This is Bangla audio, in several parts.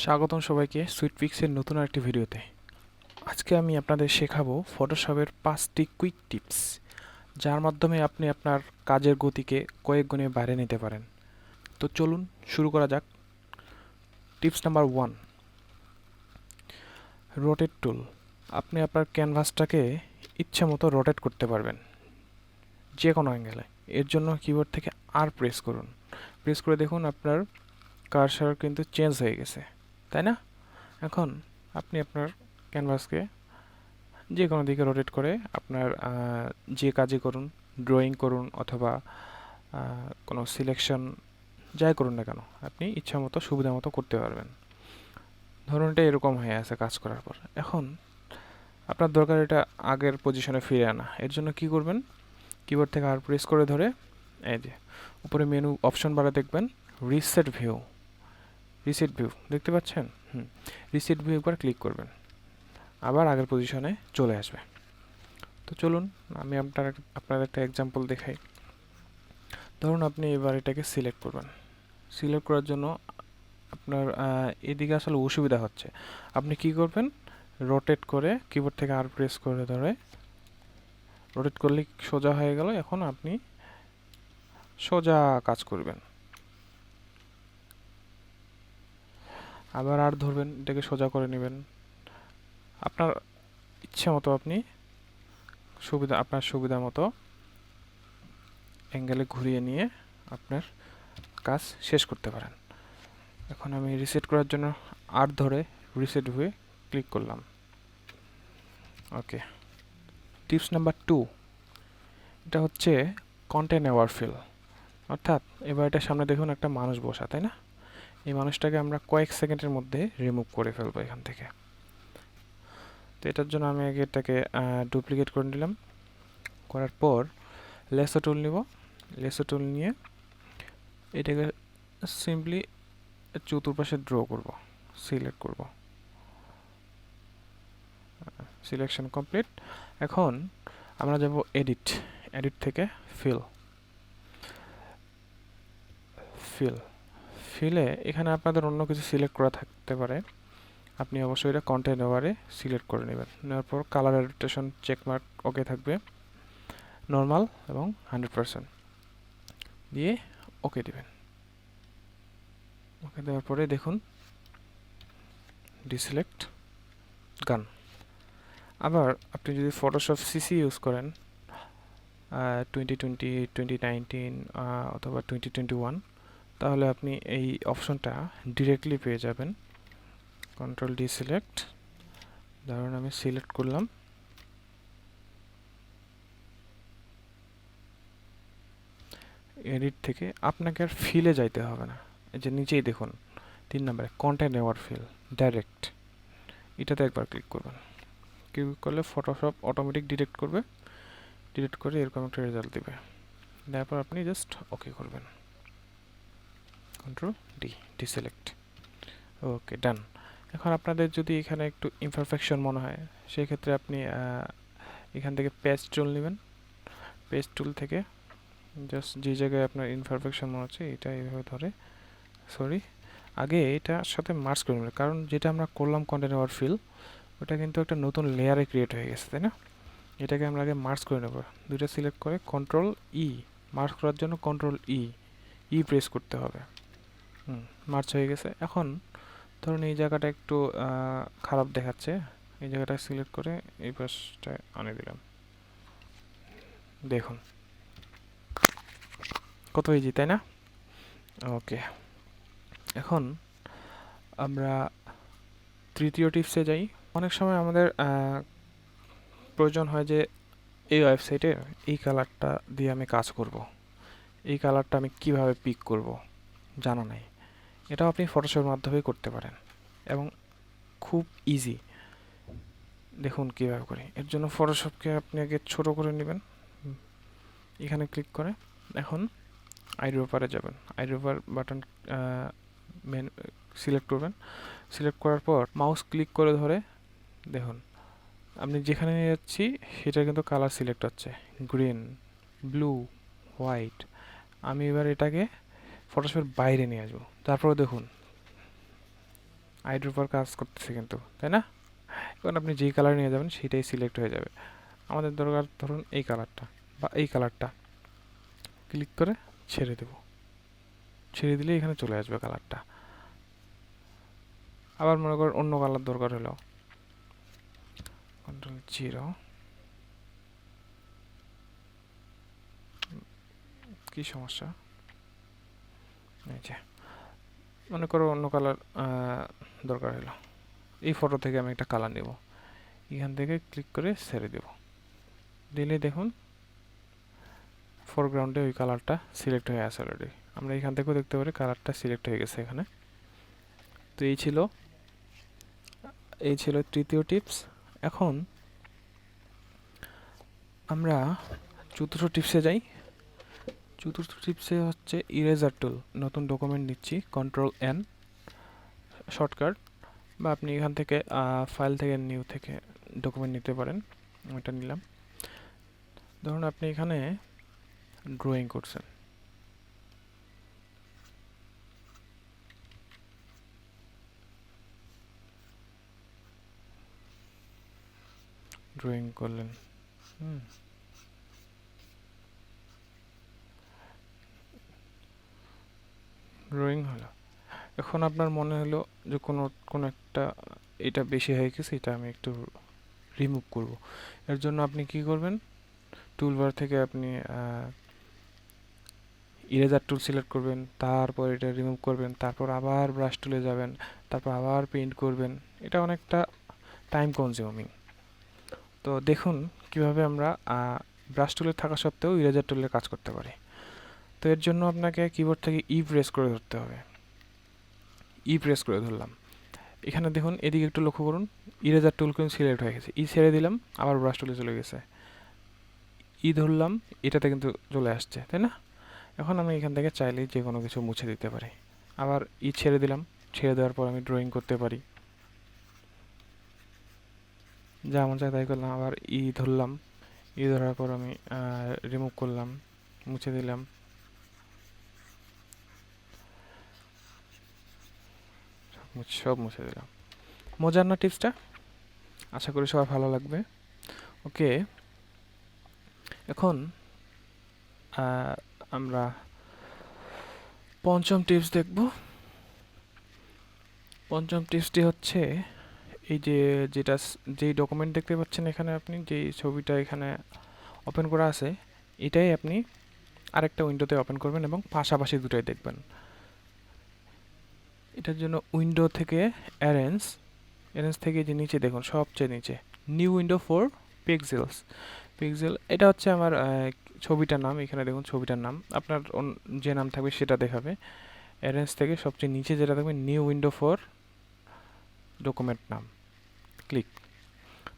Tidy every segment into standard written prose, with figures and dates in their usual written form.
স্বাগতম সবাইকে সুইট পিক্সের নতুন আরেকটি ভিডিওতে। আজকে আমি আপনাদের শেখাবো ফটোশপের 5টি কুইক টিপস, যার মাধ্যমে আপনি আপনার কাজের গতিকে কয়েক গুণে বাড়িয়ে নিতে পারেন। তো চলুন শুরু করা যাক। টিপস নাম্বার 1, রোটেট টুল। আপনি আপনার ক্যানভাসটাকে ইচ্ছা মতো রোটেট করতে পারবেন যে কোনো অ্যাঙ্গেলে। এর জন্য কিবোর্ড থেকে আর প্রেস করুন। প্রেস করে দেখুন আপনার কার্সার কিন্তু চেঞ্জ হয়ে গেছে, তাই না? এখন আপনি আপনার ক্যানভাসকে যে কোনো দিকে রোটেট করে আপনার যে কাজই করুন, ড্রয়িং করুন অথবা কোনো সিলেকশন যাই করুন না কেন, আপনি ইচ্ছা মতো সুবিধা মতো করতে পারবেন। ধরুন এটা এরকম হয়ে আছে কাজ করার পর। এখন আপনার দরকার এটা আগের পজিশনে ফিরে আনা। এর জন্য কি করবেন? কিবোর্ড থেকে আর প্রেস করে ধরে এই যে উপরে মেনু অপশন বারে দেখবেন রিসেট ভিউ দেখতে পাচ্ছেন? রিসেট ভিউ একবার ক্লিক করবেন, আবার আগের পজিশনে চলে আসবে। তো চলুন আমি আপনার একটা এক্সাম্পল দেখাই। ধরুন আপনি এবার এটাকে সিলেক্ট করবেন। সিলেক্ট করার জন্য আপনার এদিকে আসলে অসুবিধা হচ্ছে। আপনি কি করবেন? রোটেট করে কিবোর্ড থেকে আর প্রেস করে ধরে রোটেট করলে সোজা হয়ে গেল। এখন আপনি সোজা কাজ করবেন, আবার আর ধরবেন, এটাকে সোজা করে নেবেন। আপনার ইচ্ছে মতো আপনি আপনার সুবিধা মতো অ্যাঙ্গেলে ঘুরিয়ে নিয়ে আপনার কাজ শেষ করতে পারেন। এখন আমি রিসেট করার জন্য আর ধরে রিসেট হয়ে ক্লিক করলাম। ওকে। টিপস নাম্বার 2, এটা হচ্ছে কন্টেন্ট ওভারফিল। অর্থাৎ এবার এটার সামনে দেখুন একটা মানুষ বসা, তাই না? এই মানুষটাকে আমরা কয়েক সেকেন্ডের মধ্যে রিমুভ করে ফেলবো এখান থেকে। তো এটার জন্য আমি আগে এটাকে ডুপ্লিকেট করে নিলাম। করার পর লেসো টুল নিব। লেসো টুল নিয়ে এটাকে সিম্পলি চতুর্পাশে ড্র করব, সিলেক্ট করব। Selection complete. এখন আমরা যাব এডিট থেকে ফিল। ফিলে এখানে আপনাদের অন্য কিছু সিলেক্ট করা থাকতে পারে। আপনি অবশ্যই এটা কন্টেন্ট ওভারে সিলেক্ট করে নেবেন। নেওয়ার পর কালার অ্যাডাপ্টেশন চেকমার্ক ওকে থাকবে, নর্মাল এবং 100% দিয়ে ওকে দিবেন। ওকে দেওয়ার পরে দেখুন ডিসিলেক্ট গান। আবার আপনি যদি ফটোশপ সিসি ইউজ করেন 2020, 2019 অথবা 2021, তাহলে আপনি এই অপশনটা ডিরেক্টলি পেয়ে যাবেন। Control D select. ধরুন আমি সিলেক্ট করলাম। এডিট থেকে আপনাকে আর ফিলে যাইতে হবে না। এই যে নিচেই দেখুন 3 নম্বরে কন্টেন্ট ওভারফিল ডাইরেক্ট, এটাতে একবার ক্লিক করবেন। ক্লিক করলে ফটোশপ অটোমেটিক ডিটেক্ট করবে, ডিটেক্ট করে এরকম একটা রেজাল্ট দেবে। তারপর আপনি জাস্ট ওকে করবেন, কন্ট্রোল ডিসিলেক্ট। ওকে, ডান। এখন আপনাদের যদি এখানে একটু ইমপারফেকশন মনে হয়, সেই ক্ষেত্রে আপনি এখান থেকে পেজ টুল নেবেন। পেজ টুল থেকে জাস্ট যে জায়গায় আপনার ইমপারফেকশন মনে হচ্ছে এটা এইভাবে ধরে, আগে এটার সাথে মার্জ করে নেবেন, কারণ যেটা আমরা করলাম কন্টেন্ট ওভারফিল, ওটা কিন্তু একটা নতুন লেয়ারে ক্রিয়েট হয়ে গেছে, তাই না? এটাকে আমরা আগে মার্জ করে নেব। দুইটা সিলেক্ট করে কন্ট্রোল ই, মার্জ করার জন্য কন্ট্রোল ই প্রেস করতে হবে। মার্জ হয়ে গেছে। এখন ধরুন এই জায়গাটা একটু খারাপ দেখাচ্ছে, এই জায়গাটা সিলেক্ট করে এই পাশটায় আনে দিলাম। দেখুন কত ইজি, তাই না? ওকে, এখন আমরা তৃতীয় টিপসে যাই। অনেক সময় আমাদের প্রয়োজন হয় যে এই ওয়েবসাইটে এই কালারটা দিয়ে আমি কাজ করব, এই কালারটা আমি কিভাবে পিক করব জানা নাই। এটাও আপনি ফটোশপের মাধ্যমেই করতে পারেন এবং খুব ইজি। দেখুন কীভাবে করি। এর জন্য ফটোশপকে আপনি আগে ছোট করে নেবেন, এখানে ক্লিক করে এখন আইড্রপারে যাবেন। আইড্রপার বাটন সিলেক্ট করবেন। সিলেক্ট করার পর মাউস ক্লিক করে ধরে দেখুন আপনি যেখানে নিয়ে যাচ্ছি সেটা কিন্তু কালার সিলেক্ট হচ্ছে, গ্রিন, ব্লু, হোয়াইট। আমি এবার এটাকে ফটোশপের বাইরে নিয়ে আসবো। তারপরে দেখুন আইডির উপর কাজ করতেছে কিন্তু, তাই না? এখন আপনি যেই কালার নিয়ে যাবেন সেটাই সিলেক্ট হয়ে যাবে। আমাদের দরকার ধরুন এই কালারটা বা এই কালারটা, ক্লিক করে ছেড়ে দেব, ছেড়ে দিলে এখানে চলে আসবে কালারটা। আবার মনে করেন অন্য কালার দরকার হলো, Ctrl 0, কি সমস্যা, এই যে মনে করো অন্য কালার দরকার হলো, এই ফটো থেকে আমি একটা কালার নেব, এখান থেকে ক্লিক করে ছেড়ে দেব, দিলে দেখুন ফোরগ্রাউন্ডে ওই কালারটা সিলেক্ট হয়ে আছে অলরেডি। আমরা এখান থেকেও দেখতে পারি কালারটা সিলেক্ট হয়ে গেছে এখানে। তো এই ছিল তৃতীয় টিপস। এখন আমরা চতুর্থ টিপসে যাই। চতুর্থ টিপসে হচ্ছে ইরেজার টুল। নতুন ডকুমেন্ট নিচ্ছি, Ctrl+N শর্টকাট, বা আপনি এখান থেকে ফাইল থেকে নিউ থেকে ডকুমেন্ট নিতে পারেন। আমি এটা নিলাম। ধরুন আপনি এখানে ড্রয়িং করছেন, ড্রয়িং করলেন, ড্রয়িং হলো। এখন আপনার মনে হলো যে কোনো একটা এটা বেশি হয়ে গেছে, এটা আমি একটু রিমুভ করব। এর জন্য আপনি কি করবেন, টুলবার থেকে আপনি ইরেজার টুল সিলেক্ট করবেন, তারপর এটা রিমুভ করবেন, তারপর আবার ব্রাশ টুলে যাবেন, তারপর আবার পেইন্ট করবেন। এটা অনেকটা টাইম কনজিউমিং। তো দেখুন কিভাবে আমরা ব্রাশ টুলে থাকা সত্ত্বেও ইরেজার টুলের কাজ করতে পারি। তো এর জন্য আপনাকে কিবোর্ড থেকে প্রেস করে ধরতে হবে। প্রেস করে ধরলাম, এখানে দেখুন এদিকে একটু লক্ষ্য করুন, ইরেজার টুল কিন্তু সিলেক্ট হয়ে গেছে। ছেড়ে দিলাম, আবার ব্রাশ টুলে চলে গেছে। ধরলাম, এটাতে কিন্তু চলে আসছে, তাই না? এখন আমি এখান থেকে চাইলেই যে কোনো কিছু মুছে দিতে পারি। আবার ছেড়ে দিলাম, ছেড়ে দেওয়ার পর আমি ড্রয়িং করতে পারি, যা মন চায় তাই করলাম। আবার ধরলাম, ধরার পর আমি রিমুভ করলাম, মুছে দিলাম। সব মুছে দিলাম। মজার না টিপসটা? আশা করি সবার ভালো লাগবে। ওকে, এখন আমরা পঞ্চম টিপস দেখব। পঞ্চম টিপসটি হচ্ছে এই যে যেই ডকুমেন্ট দেখতে পাচ্ছেন এখানে, আপনি যেই ছবিটা এখানে ওপেন করা আছে, এটাই আপনি আরেকটা উইন্ডোতে ওপেন করবেন এবং পাশাপাশি দুটাই দেখবেন। এটার জন্য উইন্ডো থেকে অ্যারেঞ্জ থেকে যে নিচে দেখুন, সবচেয়ে নিচে নিউ উইন্ডো ফর পিক্সেল, এটা হচ্ছে আমার ছবিটার নাম। এখানে দেখুন ছবিটার নাম, আপনার যে নাম থাকবে সেটা দেখাবে। অ্যারেঞ্জ থেকে সবচেয়ে নিচে যেটা দেখবেন, নিউ উইন্ডো ফর ডকুমেন্ট নাম, ক্লিক।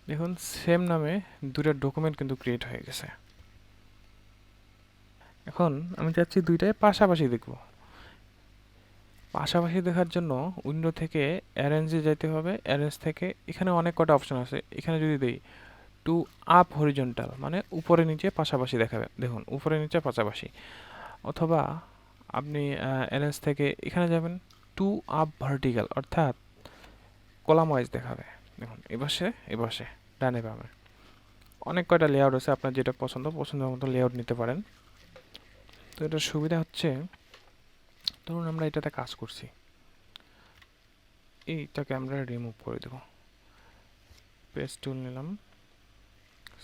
দেখুন সেম নামে দুটো ডকুমেন্ট কিন্তু ক্রিয়েট হয়ে গেছে। এখন আমি চাচ্ছি দুইটাই পাশাপাশি দেখব। পাশাপাশি দেখার জন্য উইন্ডো থেকে অ্যারেঞ্জে যেতে হবে। অ্যারেঞ্জ থেকে এখানে অনেক কটা অপশন আছে, এখানে যদি দিই টু আপ হরিজন্টাল, মানে উপরে নিচে পাশাপাশি দেখাবে। দেখুন উপরে নিচে পাশাপাশি। অথবা আপনি অ্যারেঞ্জ থেকে এখানে যাবেন টু আপ ভার্টিক্যাল, অর্থাৎ কলাম ওয়াইজ দেখাবে। দেখুন এপাশে ডানে বামে অনেক কয়টা লেআউট আছে, আপনার যেটা পছন্দ মতো লেআউট নিতে পারেন। তো এটার সুবিধা হচ্ছে, ধরুন আমরা এটাতে কাজ করছি, এইটাকে আমরা রিমুভ করে দেব। পেস্ট টুল নিলাম,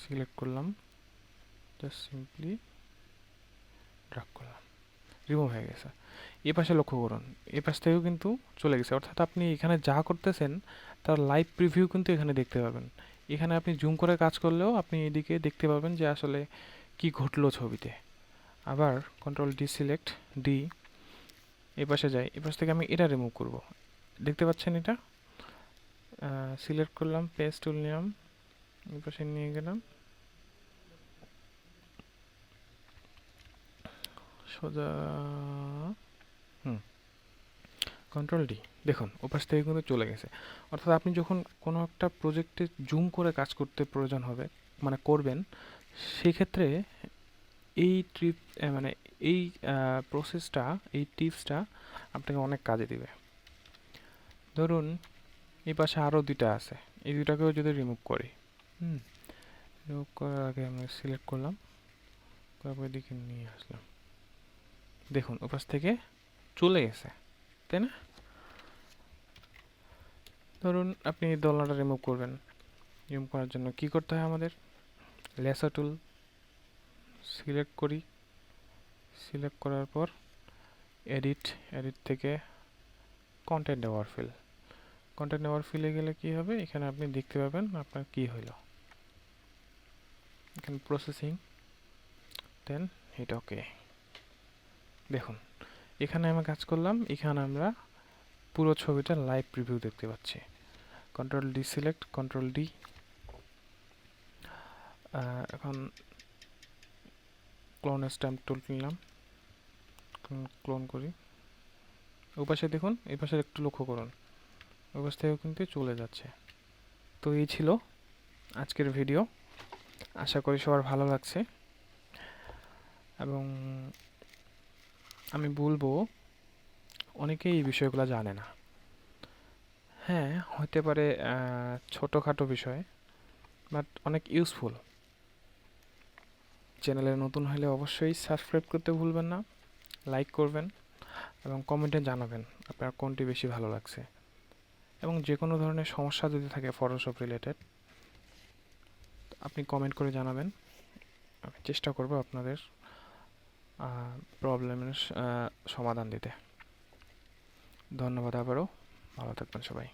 সিলেক্ট করলাম, জাস্ট সিম্পলি ড্র্যাগ করলাম, রিমুভ হয়ে গেছে। এই পাশে লক্ষ্য করুন, এই পাশ থেকেও কিন্তু চলে গেছে। অর্থাৎ আপনি এখানে যা করতেছেন তার লাইভ প্রিভিউ কিন্তু এখানে দেখতে পাবেন। এখানে আপনি জুম করে কাজ করলেও আপনি এদিকে দেখতে পাবেন যে আসলে কি ঘটলো ছবিতে। আবার Ctrl+D সিলেক্ট ডি, এই পাশে যাই, এই পাশ থেকে আমি এটা রিমুভ করব। দেখতে পাচ্ছেন এটা, সিলেক্ট করলাম, পেস্ট টুল নিলাম, এই পাশে নিয়ে গেলাম, সোজা Ctrl+D, দেখুন ওপাশ থেকে কিন্তু চলে গেছে। অর্থাৎ আপনি যখন কোনো একটা প্রজেক্টে জুম করে কাজ করতে প্রয়োজন হবে, মানে করবেন, সেক্ষেত্রে এই মানে এই প্রসেসটা, এই টিপসটা আপনাকে অনেক কাজে দিবে। ধরুন এই পাশে আরও দুইটা আছে, এই দুইটাকেও যদি রিমুভ করি, রিমুভ করার আগে আমরা সিলেক্ট করলাম, তারপর এদিকে নিয়ে আসলাম, দেখুন ওপাশ থেকে চলে গেছে, তাই না? ধরুন আপনি এই দোলনাটা রিমুভ করবেন, রিমুভ করার জন্য কি করতে হয় আমাদের? লেসার টুল সিলেক্ট করি, সিলেক্ট করার পর এডিট, এডিট থেকে কন্টেন্ট ওভারফিল, কন্টেন্ট ওভারফিলে গেলে কি হবে, এখানে আপনি দেখতে পাবেন আপনার কি হইল, এখানে প্রসেসিং, দেন হিট ওকে। দেখুন এখানে আমরা কাজ করলাম, এখানে আমরা পুরো ছবিটা লাইভ প্রিভিউ দেখতে পাচ্ছি। Control D select, control D, এখন ক্লোন স্ট্যাম্প টুল নিলাম, ক্লোন করি, ওপাশে দেখুন, এই পাশে একটু লক্ষ্য করুন, ওই পাশ থেকেও কিন্তু চলে যাচ্ছে। তো এই ছিল আজকের ভিডিও, আশা করি সবার ভালো লাগছে, এবং আমি বলবো অনেকেই এই বিষয়গুলো জানে না। হ্যাঁ, হতে পারে ছোটোখাটো বিষয়, বাট অনেক ইউজফুল। চ্যানেলে নতুন হলে অবশ্যই সাবস্ক্রাইব করতে ভুলবেন না, লাইক করবেন এবং কমেন্টে জানাবেন আপনার কোনটি বেশি ভালো লাগছে, এবং যে কোনো ধরনের সমস্যা যদি থাকে ফটোশপ রিলেটেড আপনি কমেন্ট করে জানাবেন, আমি চেষ্টা করব আপনাদের প্রবলেমের সমাধান দিতে। ধন্যবাদ আবারও, ভালো থাকবেন সবাই।